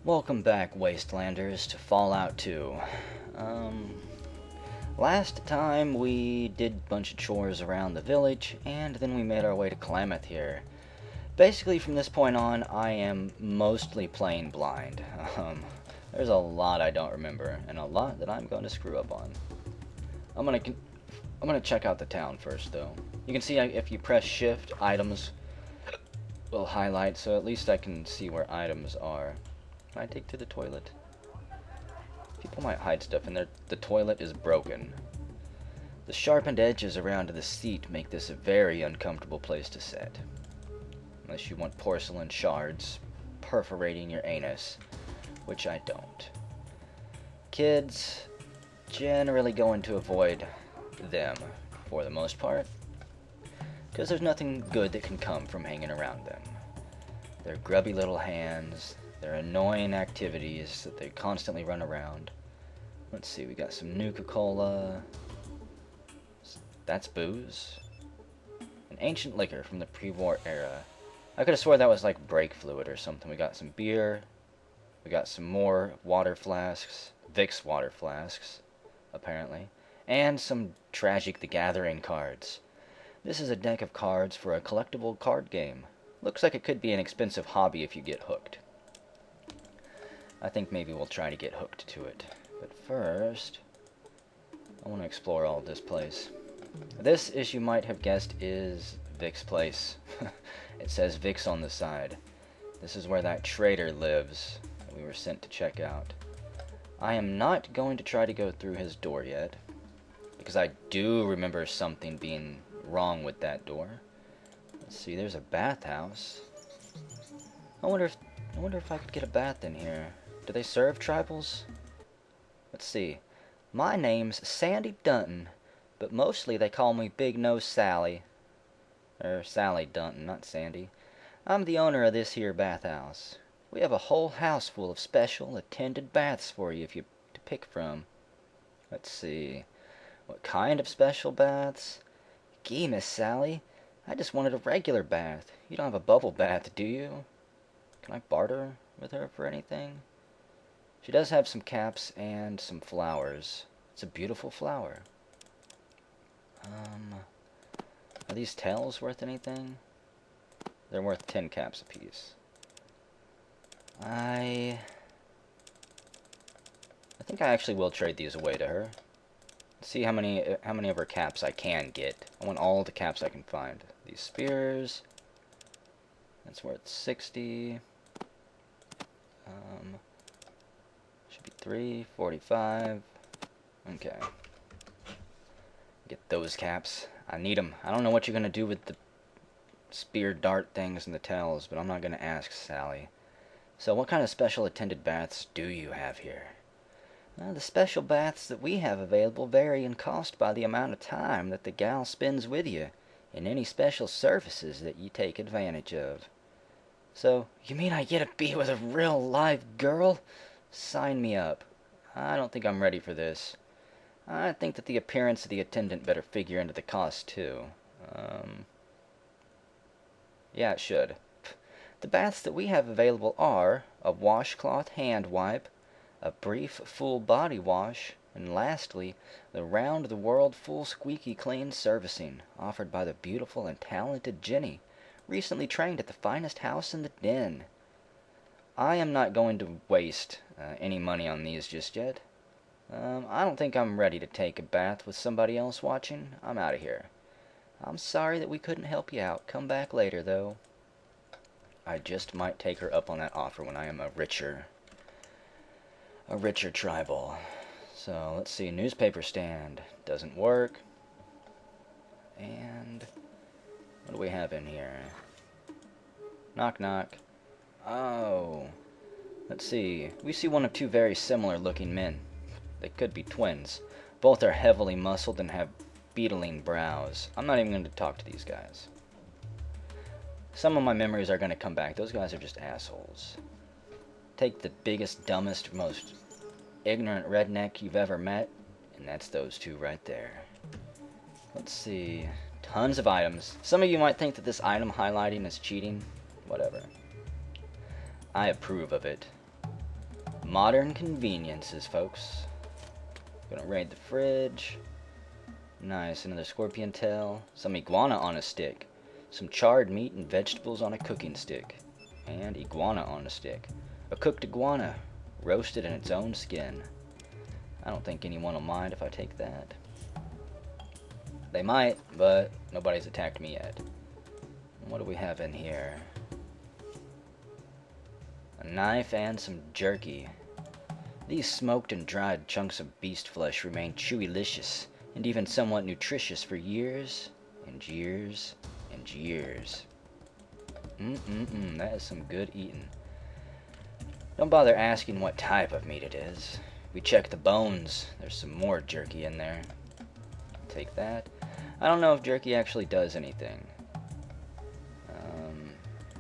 Welcome back, Wastelanders, to Fallout 2. Last time we did a bunch of chores around the village, and then we made our way to Klamath here. Basically, from this point on, I am mostly playing blind. There's a lot I don't remember, and a lot that I'm going to screw up on. I'm gonna check out the town first, though. You can see if you press Shift, items will highlight, so at least I can see where items are. Can I take to the toilet? People might hide stuff in there. The toilet is broken. The sharpened edges around the seat make this a very uncomfortable place to sit. Unless you want porcelain shards perforating your anus, which I don't. Kids generally going to avoid them, for the most part, because there's nothing good that can come from hanging around them. Their grubby little hands, their annoying activities that they constantly run around. Let's see, we got some Nuka-Cola. That's booze. An ancient liquor from the pre-war era. I could have swore that was like brake fluid or something. We got some beer. We got some more water flasks. Vicks water flasks, apparently. And some Tragic the Gathering cards. This is a deck of cards for a collectible card game. Looks like it could be an expensive hobby if you get hooked. I think maybe we'll try to get hooked to it. But first, I want to explore all this place. This, as you might have guessed, is Vic's place. It says Vic's on the side. This is where that traitor lives that we were sent to check out. I am not going to try to go through his door yet, because I do remember something being wrong with that door. Let's see, there's a bathhouse. I wonder if I could get a bath in here. Do they serve tribals? Let's see. My name's Sandy Dunton, but mostly they call me Big Nose Sally. Sally Dunton, not Sandy. I'm the owner of this here bathhouse. We have a whole house full of special attended baths for you if you to pick from. Let's see. What kind of special baths? Gee, Miss Sally, I just wanted a regular bath. You don't have a bubble bath, do you? Can I barter with her for anything? She does have some caps and some flowers. It's a beautiful flower. Are these tails worth anything? They're worth 10 caps apiece. I think I actually will trade these away to her. See how many of her caps I can get. I want all the caps I can find. These spears. That's worth 60. Should be 345. Okay. Get those caps. I need them. I don't know what you're gonna do with the spear dart things and the tails, but I'm not gonna ask, Sally. So what kind of special attended baths do you have here? The special baths that we have available vary in cost by the amount of time that the gal spends with you, and any special services that you take advantage of. So, you mean I get to be with a real live girl? Sign me up. I don't think I'm ready for this. I think that the appearance of the attendant better figure into the cost, too. Yeah, it should. The baths that we have available are a washcloth hand wipe, a brief full body wash, and lastly, the round-the-world full squeaky clean servicing offered by the beautiful and talented Jenny, recently trained at the finest house in the den. I am not going to waste any money on these just yet. I don't think I'm ready to take a bath with somebody else watching. I'm out of here. I'm sorry that we couldn't help you out. Come back later, though. I just might take her up on that offer when I am a richer tribal. So, let's see. Newspaper stand. Doesn't work. And what do we have in here? Knock, knock. Oh. Let's see. We see one of two very similar looking men. They could be twins. Both are heavily muscled and have beetling brows. I'm not even going to talk to these guys. Some of my memories are going to come back. Those guys are just assholes. Take the biggest, dumbest, most ignorant redneck you've ever met, and that's those two right there. Let's see. Tons of items. Some of you might think that this item highlighting is cheating. Whatever. I approve of it. Modern conveniences, folks. Gonna raid the fridge. Nice, another scorpion tail. Some iguana on a stick. Some charred meat and vegetables on a cooking stick. And iguana on a stick. A cooked iguana, roasted in its own skin. I don't think anyone will mind if I take that. They might, but nobody's attacked me yet. What do we have in here? A knife and some jerky. These smoked and dried chunks of beast flesh remain chewy-licious and even somewhat nutritious for years and years and years. That is some good eating. Don't bother asking what type of meat it is. We check the bones. There's some more jerky in there. Take that. I don't know if jerky actually does anything.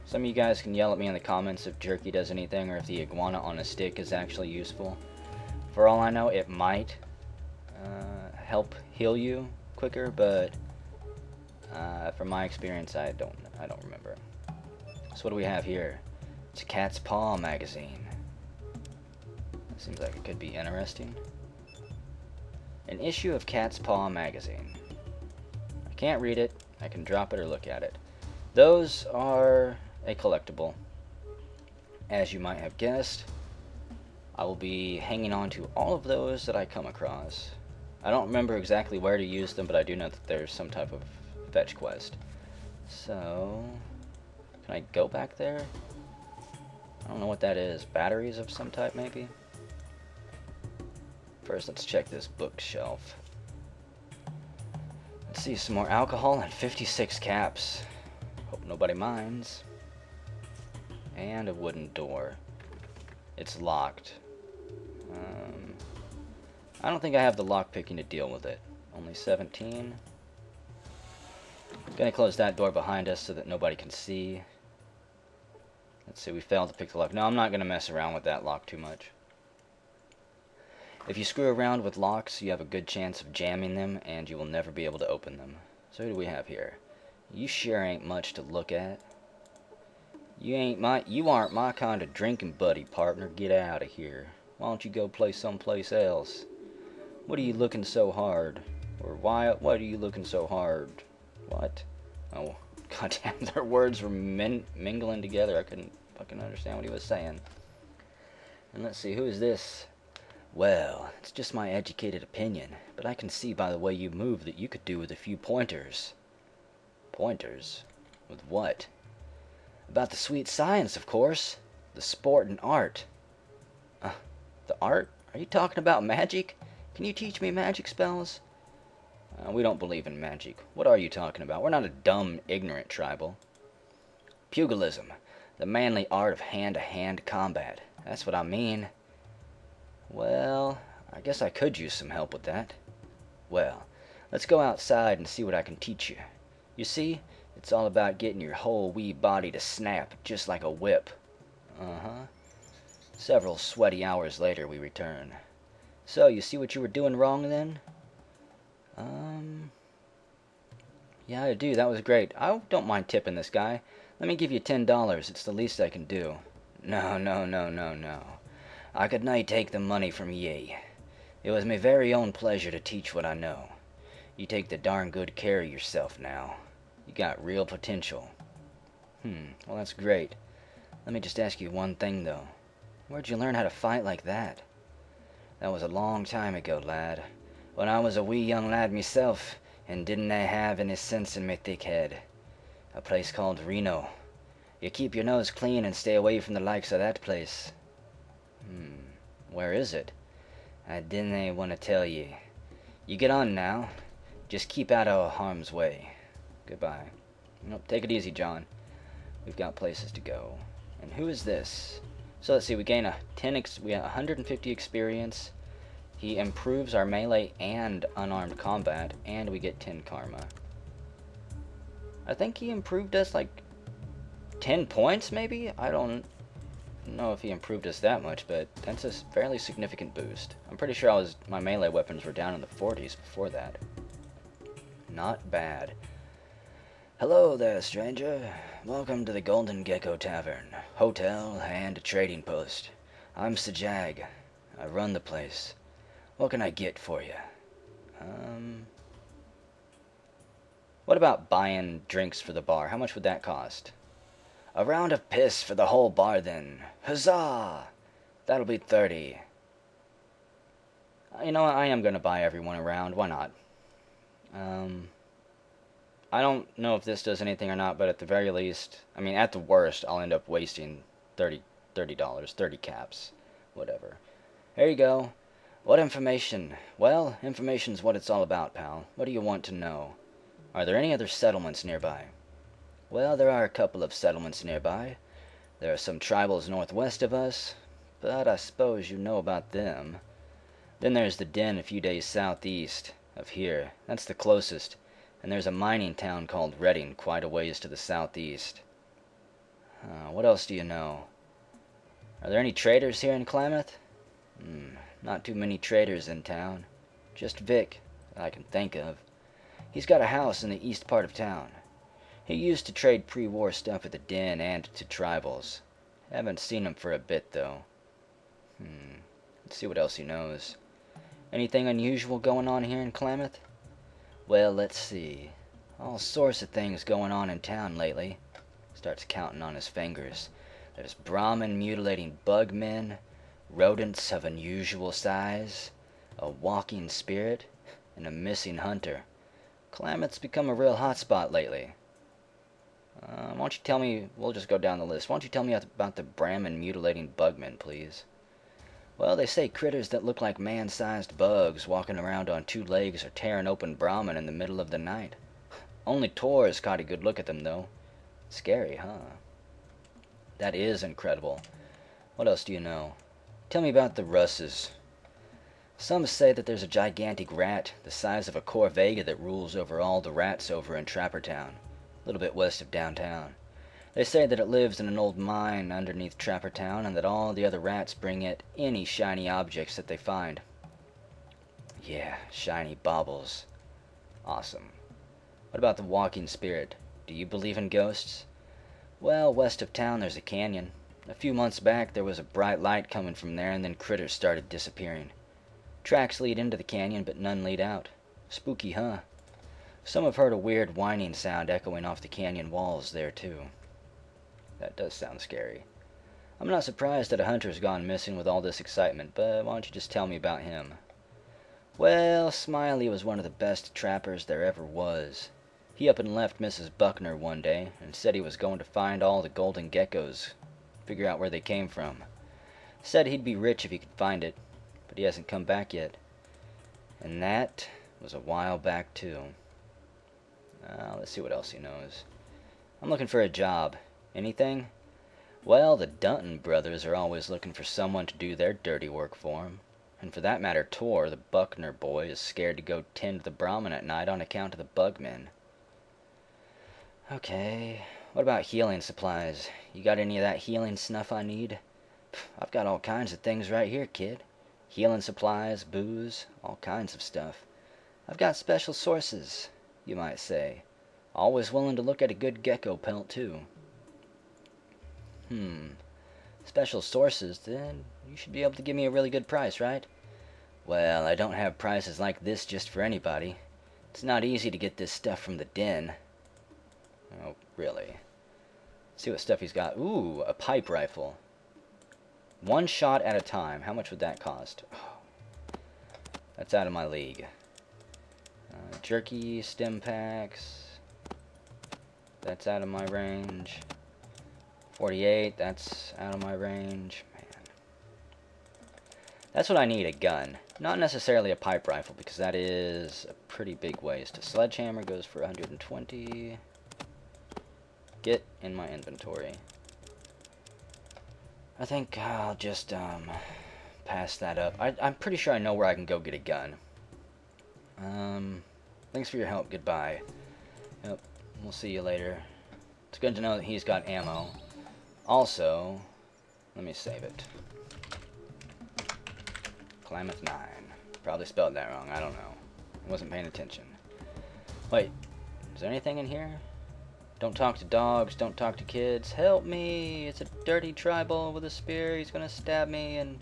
Some of you guys can yell at me in the comments if jerky does anything or if the iguana on a stick is actually useful. For all I know, it might help heal you quicker, but from my experience, I don't remember. So what do we have here? It's a Cat's Paw magazine. That seems like it could be interesting. An issue of Cat's Paw magazine. I can't read it. I can drop it or look at it. Those are a collectible. As you might have guessed, I will be hanging on to all of those that I come across. I don't remember exactly where to use them, but I do know that there's some type of fetch quest. So, can I go back there? I don't know what that is. Batteries of some type, maybe? First, let's check this bookshelf. Let's see, some more alcohol and 56 caps. Hope nobody minds. And a wooden door. It's locked. I don't think I have the lockpicking to deal with it. Only 17. Gonna close that door behind us so that nobody can see. Let's see, we failed to pick the lock. No, I'm not gonna mess around with that lock too much. If you screw around with locks, you have a good chance of jamming them, and you will never be able to open them. So who do we have here? You sure ain't much to look at. You aren't my kind of drinking buddy, partner. Get out of here. Why don't you go play someplace else? What are you looking so hard? Or what are you looking so hard? What? Oh, goddamn, their words were mingling together. I couldn't fucking understand what he was saying. And let's see, who is this? Well, it's just my educated opinion, but I can see by the way you move that you could do with a few pointers. Pointers? With what? About the sweet science, of course. The sport and art. The art? Are you talking about magic? Can you teach me magic spells? We don't believe in magic. What are you talking about? We're not a dumb, ignorant tribal. Pugilism. The manly art of hand-to-hand combat. That's what I mean. Well, I guess I could use some help with that. Well, let's go outside and see what I can teach you. You see, it's all about getting your whole wee body to snap, just like a whip. Several sweaty hours later, we return. So, you see what you were doing wrong then? Yeah, I do. That was great. I don't mind tipping this guy. Let me give you $10. It's the least I can do. No. I could not take the money from ye. It was my very own pleasure to teach what I know. You take the darn good care of yourself now. You got real potential. Well, that's great. Let me just ask you one thing, though. Where'd you learn how to fight like that? That was a long time ago, lad. When I was a wee young lad myself, and didn't I have any sense in my thick head. A place called Reno. You keep your nose clean and stay away from the likes of that place. Where is it? I didn't want to tell ye. You get on now. Just keep out of harm's way. Goodbye. Nope, take it easy, John. We've got places to go. And who is this? So let's see, we gain we have 150 experience. He improves our melee and unarmed combat, and we get 10 karma. I think he improved us like 10 points, maybe? I don't know if he improved us that much, but that's a fairly significant boost. I'm pretty sure my melee weapons were down in the 40s before that. Not bad. Hello there, stranger. Welcome to the Golden Gecko Tavern, hotel, and trading post. I'm Sajag. I run the place. What can I get for you? What about buying drinks for the bar? How much would that cost? A round of piss for the whole bar, then. Huzzah! That'll be 30. You know what? I am going to buy everyone a round. Why not? I don't know if this does anything or not, but at the very least, I mean, at the worst, I'll end up wasting $30, 30 caps. Whatever. There you go. What information? Well, information's what it's all about, pal. What do you want to know? Are there any other settlements nearby? Well, there are a couple of settlements nearby. There are some tribals northwest of us, but I suppose you know about them. Then there's the den a few days southeast of here. That's the closest. And there's a mining town called Redding quite a ways to the southeast. What else do you know? Are there any traders here in Klamath? Not too many traders in town. Just Vic, that I can think of. He's got a house in the east part of town. He used to trade pre-war stuff at the den and to tribals. Haven't seen him for a bit, though. Let's see what else he knows. Anything unusual going on here in Klamath? Well, let's see. All sorts of things going on in town lately. Starts counting on his fingers. There's Brahmin mutilating bugmen, rodents of unusual size, a walking spirit, and a missing hunter. Klamath's become a real hotspot lately. Why don't you tell me, we'll just go down the list. Why don't you tell me about the Brahmin mutilating bugmen, please? Well, they say critters that look like man-sized bugs walking around on two legs are tearing open Brahmin in the middle of the night. Only Tor's caught a good look at them, though. Scary, huh? That is incredible. What else do you know? Tell me about the Russes. Some say that there's a gigantic rat the size of a Corvega that rules over all the rats over in Trappertown, a little bit west of downtown. They say that it lives in an old mine underneath Trappertown and that all the other rats bring it any shiny objects that they find. Yeah, shiny baubles. Awesome. What about the walking spirit? Do you believe in ghosts? Well, west of town there's a canyon. A few months back there was a bright light coming from there and then critters started disappearing. Tracks lead into the canyon but none lead out. Spooky, huh? Some have heard a weird whining sound echoing off the canyon walls there too. That does sound scary. I'm not surprised that a hunter's gone missing with all this excitement, but why don't you just tell me about him? Well, Smiley was one of the best trappers there ever was. He up and left Mrs. Buckner one day and said he was going to find all the golden geckos, figure out where they came from. Said he'd be rich if he could find it, but he hasn't come back yet. And that was a while back, too. Let's see what else he knows. I'm looking for a job. Anything? Well, the Dunton brothers are always looking for someone to do their dirty work for 'em. And for that matter, Tor, the Buckner boy, is scared to go tend the Brahmin at night on account of the bugmen. Okay, what about healing supplies? You got any of that healing snuff I need? I've got all kinds of things right here, kid. Healing supplies, booze, all kinds of stuff. I've got special sources, you might say. Always willing to look at a good gecko pelt, too. Special sources, then you should be able to give me a really good price, right? Well, I don't have prices like this just for anybody. It's not easy to get this stuff from the den. Oh, really? Let's see what stuff he's got. Ooh, a pipe rifle. One shot at a time. How much would that cost? Oh, that's out of my league. Jerky, stim packs. That's out of my range. 48, that's out of my range. Man. That's what I need, a gun. Not necessarily a pipe rifle, because that is a pretty big waste. A sledgehammer goes for 120. Get in my inventory. I think I'll just pass that up. I'm pretty sure I know where I can go get a gun. Thanks for your help. Goodbye. Yep, we'll see you later. It's good to know that he's got ammo. Also, let me save it. Klamath 9. Probably spelled that wrong. I don't know. I wasn't paying attention. Wait, is there anything in here? Don't talk to dogs, don't talk to kids. Help me! It's a dirty tribal with a spear. He's gonna stab me and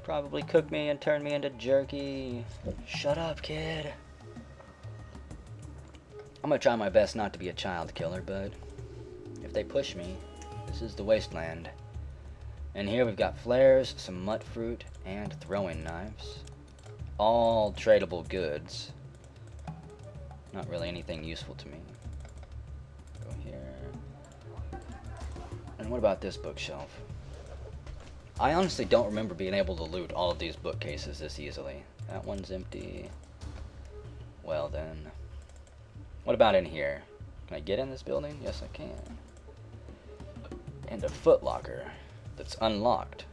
probably cook me and turn me into jerky. Shut up, kid. I'm gonna try my best not to be a child killer, but if they push me, this is the wasteland. And here we've got flares, some mut fruit, and throwing knives. All tradable goods. Not really anything useful to me. Go here. And what about this bookshelf? I honestly don't remember being able to loot all of these bookcases this easily. That one's empty. Well then. What about in here? Can I get in this building? Yes, I can. And a footlocker that's unlocked.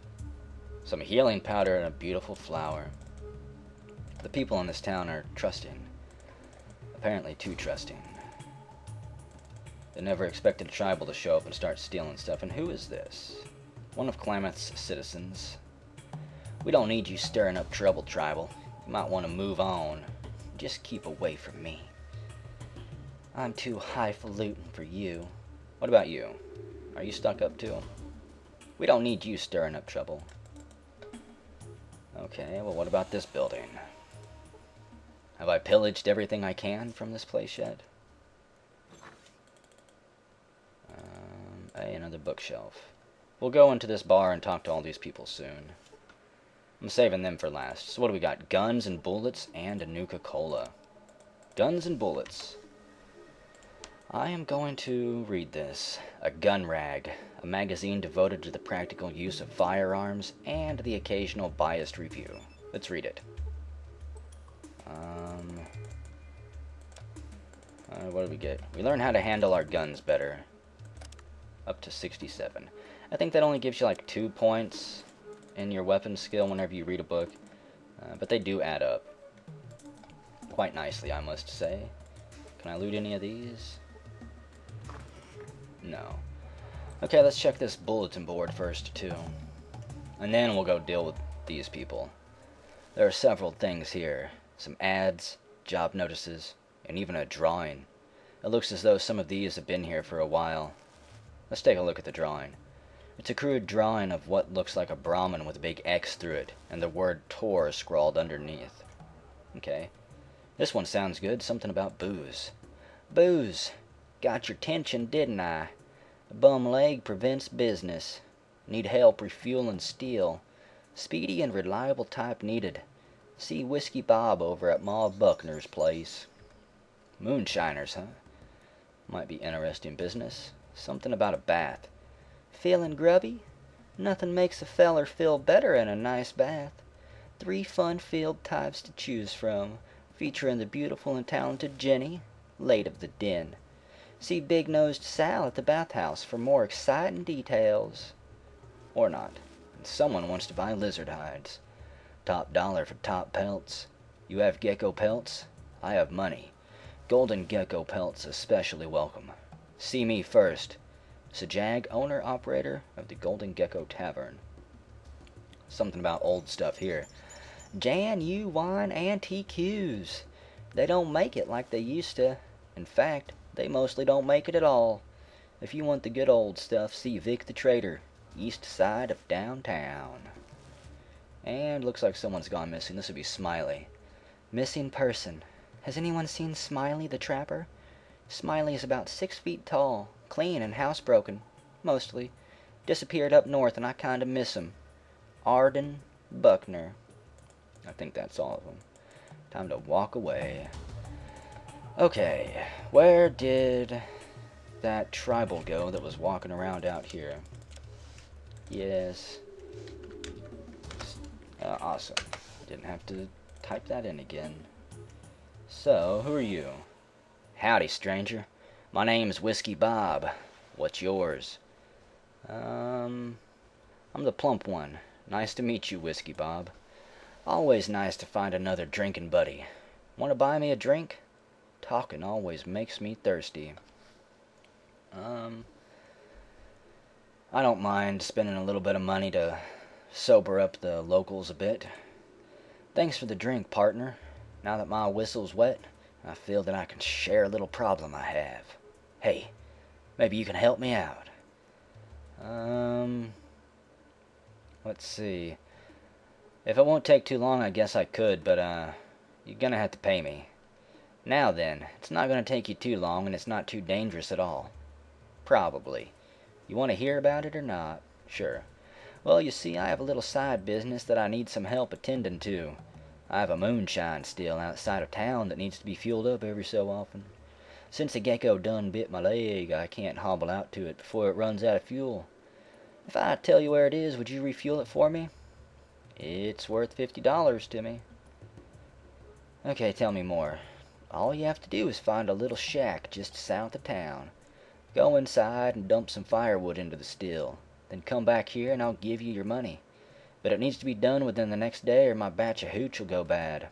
Some healing powder and a beautiful flower. The people in this town are trusting. Apparently too trusting. They never expected a tribal to show up and start stealing stuff. And who is this? One of Klamath's citizens. We don't need you stirring up trouble, tribal. You might want to move on. Just keep away from me. I'm too highfalutin for you. What about you? Are you stuck up too? We don't need you stirring up trouble. Okay, well what about this building? Have I pillaged everything I can from this place yet? Hey, another bookshelf. We'll go into this bar and talk to all these people soon. I'm saving them for last. So what do we got? Guns and bullets and a Nuka-Cola. Guns and bullets. I am going to read this. A Gun Rag, a magazine devoted to the practical use of firearms and the occasional biased review. Let's read it. What do we get? We learn how to handle our guns better. Up to 67. I think that only gives you like 2 points in your weapon skill whenever you read a book. But they do add up. Quite nicely, I must say. Can I loot any of these? No. Okay, let's check this bulletin board first, too. And then we'll go deal with these people. There are several things here. Some ads, job notices, and even a drawing. It looks as though some of these have been here for a while. Let's take a look at the drawing. It's a crude drawing of what looks like a Brahmin with a big X through it, and the word Tor scrawled underneath. Okay. This one sounds good. Something about booze. Booze. Got your attention, didn't I? A bum leg prevents business. Need help refueling steel. Speedy and reliable type needed. See Whiskey Bob over at Ma Buckner's place. Moonshiners, huh? Might be interesting business. Something about a bath. Feeling grubby? Nothing makes a feller feel better than a nice bath. 3 fun-filled types to choose from, featuring the beautiful and talented Jenny, late of the den. See Big-Nosed Sal at the bathhouse for more exciting details. Or not. Someone wants to buy lizard hides. Top dollar for top pelts. You have gecko pelts? I have money. Golden gecko pelts especially welcome. See me first. Sajag, owner-operator of the Golden Gecko Tavern. Something about old stuff here. Jan U. Wine Antiques. They don't make it like they used to. In fact, they mostly don't make it at all. If you want the good old stuff, see Vic the Trader, east side of downtown. And looks like someone's gone missing. This would be Smiley. Missing person. Has anyone seen Smiley the Trapper? Smiley is about 6 feet tall, clean and housebroken, mostly. Disappeared up north and I kinda miss him. Arden Buckner. I think that's all of them. Time to walk away. Okay, where did that tribal go that was walking around out here? Yes. Awesome. Didn't have to type that in again. So, who are you? Howdy, stranger. My name's Whiskey Bob. What's yours? I'm the plump one. Nice to meet you, Whiskey Bob. Always nice to find another drinking buddy. Want to buy me a drink? Talking always makes me thirsty. I don't mind spending a little bit of money to sober up the locals a bit. Thanks for the drink, partner. Now that my whistle's wet, I feel that I can share a little problem I have. Hey, maybe you can help me out. Let's see. If it won't take too long, I guess I could, but, you're gonna have to pay me. Now then, it's not gonna take you too long, and it's not too dangerous at all. Probably. You want to hear about it or not? Sure. Well, you see, I have a little side business that I need some help attending to. I have a moonshine still outside of town that needs to be fueled up every so often. Since the gecko done bit my leg, I can't hobble out to it before it runs out of fuel. If I tell you where it is, would you refuel it for me? It's worth $50 to me. Okay, tell me more. All you have to do is find a little shack just south of town. Go inside and dump some firewood into the still. Then come back here and I'll give you your money. But it needs to be done within the next day or my batch of hooch will go bad.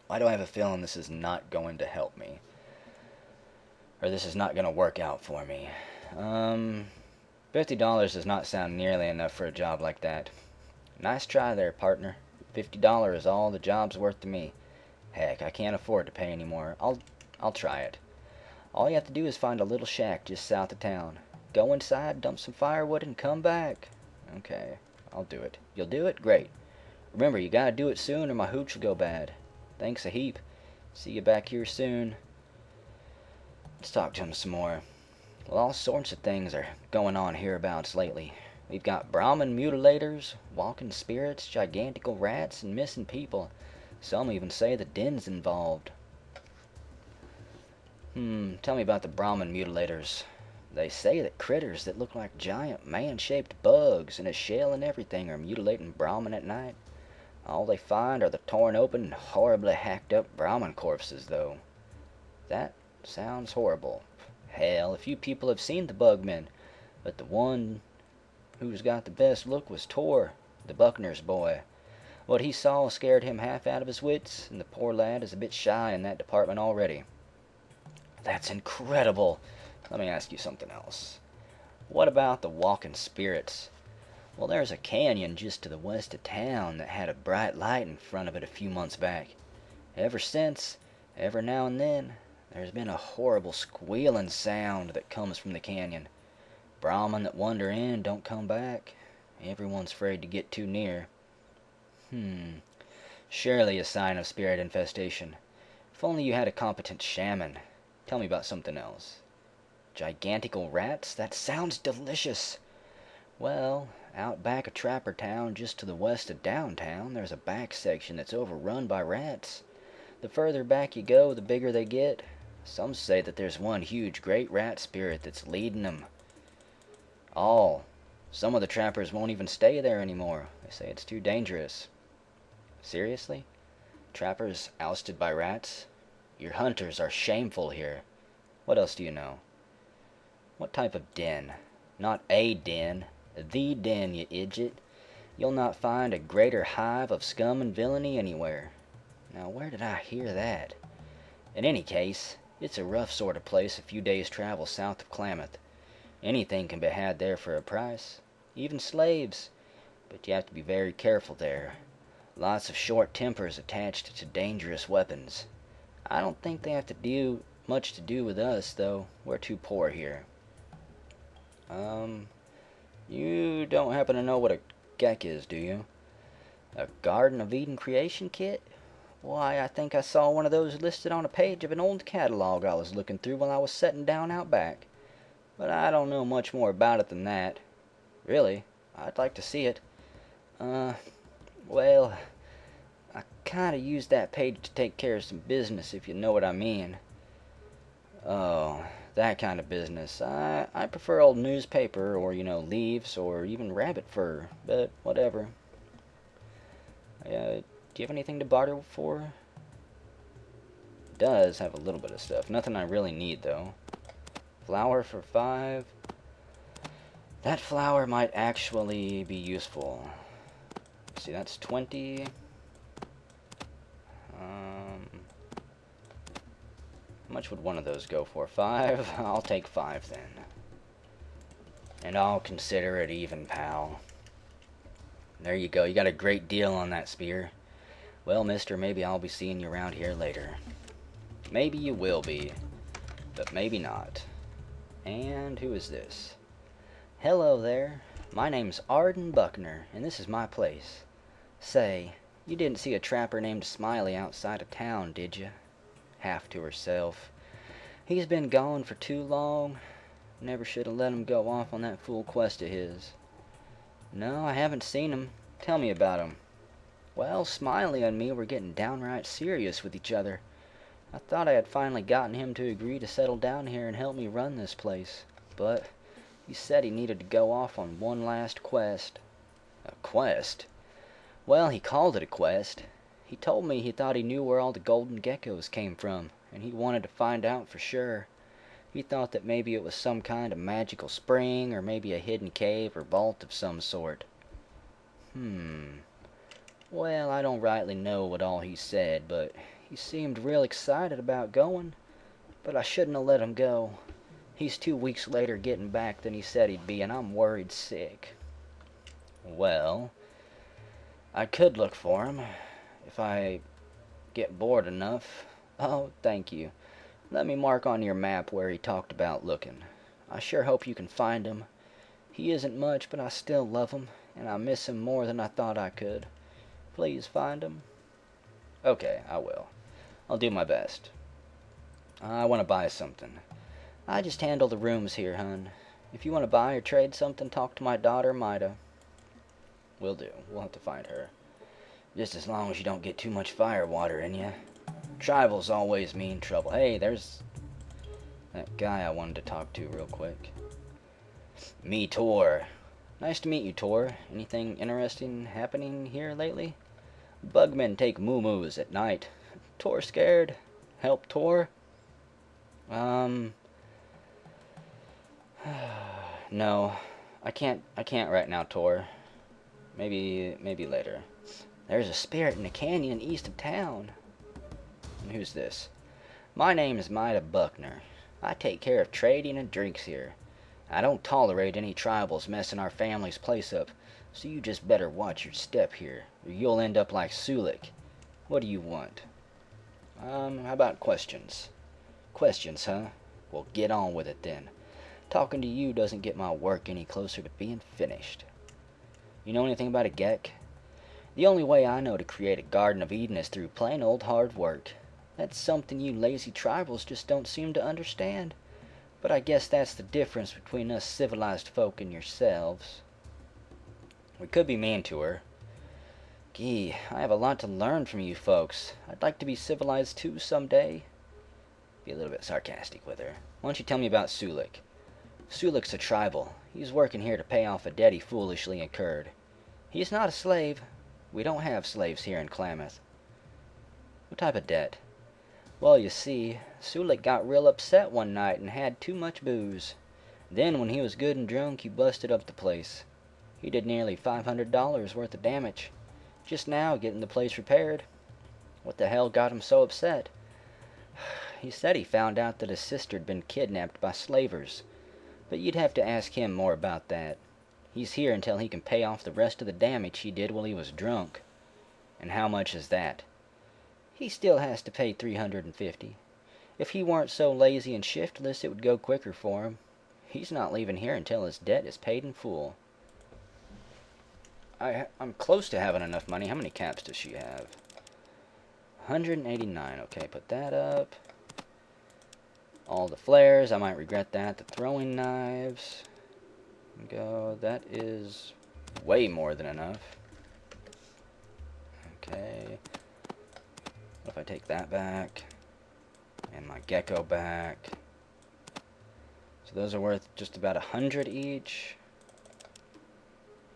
Why do I have a feeling this is not going to help me? Or this is not going to work out for me? $50 does not sound nearly enough for a job like that. Nice try there, partner. $50 is all the job's worth to me. Heck, I can't afford to pay anymore. I'll try it. All you have to do is find a little shack just south of town. Go inside, dump some firewood, and come back. Okay, I'll do it. You'll do it? Great. Remember, you gotta do it soon or my hooch will go bad. Thanks a heap. See you back here soon. Let's talk to him some more. Well, all sorts of things are going on hereabouts lately. We've got Brahmin mutilators, walking spirits, gigantical rats, and missing people. Some even say the den's involved. Tell me about the Brahmin mutilators. They say that critters that look like giant man-shaped bugs in a shell and everything are mutilating Brahmin at night. All they find are the torn open and horribly hacked up Brahmin corpses, though. That sounds horrible. Hell, a few people have seen the bugmen, but the one who's got the best look was Tor, the Buckner's boy. What he saw scared him half out of his wits, and the poor lad is a bit shy in that department already. That's incredible. Let me ask you something else. What about the walking spirits? Well, there's a canyon just to the west of town that had a bright light in front of it a few months back. Ever since, every now and then, there's been a horrible squealing sound that comes from the canyon. Brahmin that wander in don't come back. Everyone's afraid to get too near. Surely a sign of spirit infestation. If only you had a competent shaman. Tell me about something else. Gigantical rats? That sounds delicious. Well, out back of Trapper Town, just to the west of downtown, there's a back section that's overrun by rats. The further back you go, the bigger they get. Some say that there's one huge great rat spirit that's leading them. Some of the trappers won't even stay there anymore. They say it's too dangerous. Seriously? Trappers ousted by rats? Your hunters are shameful here. What else do you know? What type of den? Not a den. The den, you idiot. You'll not find a greater hive of scum and villainy anywhere. Now, where did I hear that? In any case, it's a rough sort of place a few days' travel south of Klamath. Anything can be had there for a price. Even slaves. But you have to be very careful there. Lots of short tempers attached to dangerous weapons. I don't think they have to do much to do with us, though. We're too poor here. You don't happen to know what a gek is, do you? A Garden of Eden creation kit? Why, I think I saw one of those listed on a page of an old catalog I was looking through while I was setting down out back. But I don't know much more about it than that. Really, I'd like to see it. Well, I kinda used that page to take care of some business, if you know what I mean. Oh, that kind of business. I prefer old newspaper, or, leaves, or even rabbit fur, but whatever. Do you have anything to barter for? It does have a little bit of stuff. Nothing I really need, though. Flour for 5. That flour might actually be useful. See, that's 20. How much would one of those go for? 5? I'll take 5 then. And I'll consider it even, pal. There you go. You got a great deal on that spear. Well, mister, maybe I'll be seeing you around here later. Maybe you will be. but maybe not. And who is this? Hello there. My name's Arden Buckner, and this is my place. Say, you didn't see a trapper named Smiley outside of town, did you? Half to herself. He's been gone for too long. Never should have let him go off on that fool quest of his. No, I haven't seen him. Tell me about him. Well, Smiley and me were getting downright serious with each other. I thought I had finally gotten him to agree to settle down here and help me run this place. But he said he needed to go off on one last quest. A quest? Well, he called it a quest. He told me he thought he knew where all the golden geckos came from, and he wanted to find out for sure. He thought that maybe it was some kind of magical spring, or maybe a hidden cave or vault of some sort. Well, I don't rightly know what all he said, but he seemed real excited about going. But I shouldn't have let him go. He's 2 weeks later getting back than he said he'd be, and I'm worried sick. Well, I could look for him, if I get bored enough. Oh, thank you. Let me mark on your map where he talked about looking. I sure hope you can find him. He isn't much, but I still love him, and I miss him more than I thought I could. Please find him. Okay, I will. I'll do my best. I want to buy something. I just handle the rooms here, hun. If you want to buy or trade something, talk to my daughter, Mida. Will do. We'll have to find her. Just as long as you don't get too much fire water in you. Tribals always mean trouble. Hey, there's that guy I wanted to talk to real quick. Me, Tor. Nice to meet you, Tor. Anything interesting happening here lately? Bugmen take moo-moos at night. Tor scared? Help, Tor? No. I can't right now, Tor. Maybe later. There's a spirit in a canyon east of town. And who's this? My name is Mida Buckner. I take care of trading and drinks here. I don't tolerate any tribals messing our family's place up, so you just better watch your step here, or you'll end up like Sulik. What do you want? How about questions? Questions, huh? Well, get on with it then. Talking to you doesn't get my work any closer to being finished. You know anything about a Gek? The only way I know to create a Garden of Eden is through plain old hard work. That's something you lazy tribals just don't seem to understand. But I guess that's the difference between us civilized folk and yourselves. We could be mean to her. Gee, I have a lot to learn from you folks. I'd like to be civilized too someday. Be a little bit sarcastic with her. Why don't you tell me about Sulik? Sulik's a tribal. He's working here to pay off a debt he foolishly incurred. He's not a slave. We don't have slaves here in Klamath. What type of debt? Well, you see, Sulik got real upset one night and had too much booze. Then, when he was good and drunk, he busted up the place. He did nearly $500 worth of damage. Just now, getting the place repaired. What the hell got him so upset? He said he found out that his sister had been kidnapped by slavers. But you'd have to ask him more about that. He's here until he can pay off the rest of the damage he did while he was drunk. And how much is that? He still has to pay $350. If he weren't so lazy and shiftless, it would go quicker for him. He's not leaving here until his debt is paid in full. I'm close to having enough money. How many caps does she have? 189. Okay, put that up. All the flares. I might regret that. The throwing knives. Go. That is way more than enough. Okay. What if I take that back? And my gecko back. So those are worth just about 100 each.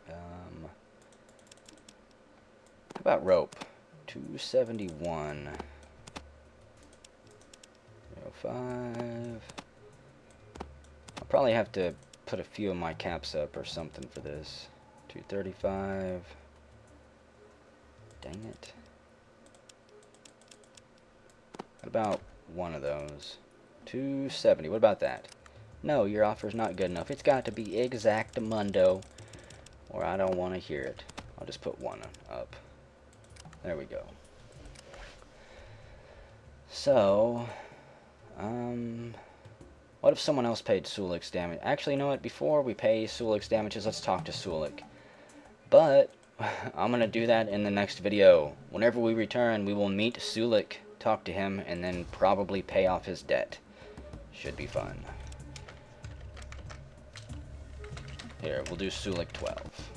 How about rope? 271. 05. I'll probably have to put a few of my caps up or something for this. 235. Dang it. What about one of those? 270. What about that? No, your offer's not good enough. It's got to be exactamundo, or I don't want to hear it. I'll just put one up. There we go. So, What if someone else paid Sulik's damage? Actually, you know what? Before we pay Sulik's damages, let's talk to Sulik. But I'm going to do that in the next video. Whenever we return, we will meet Sulik, talk to him, and then probably pay off his debt. Should be fun. Here, we'll do Sulik 12.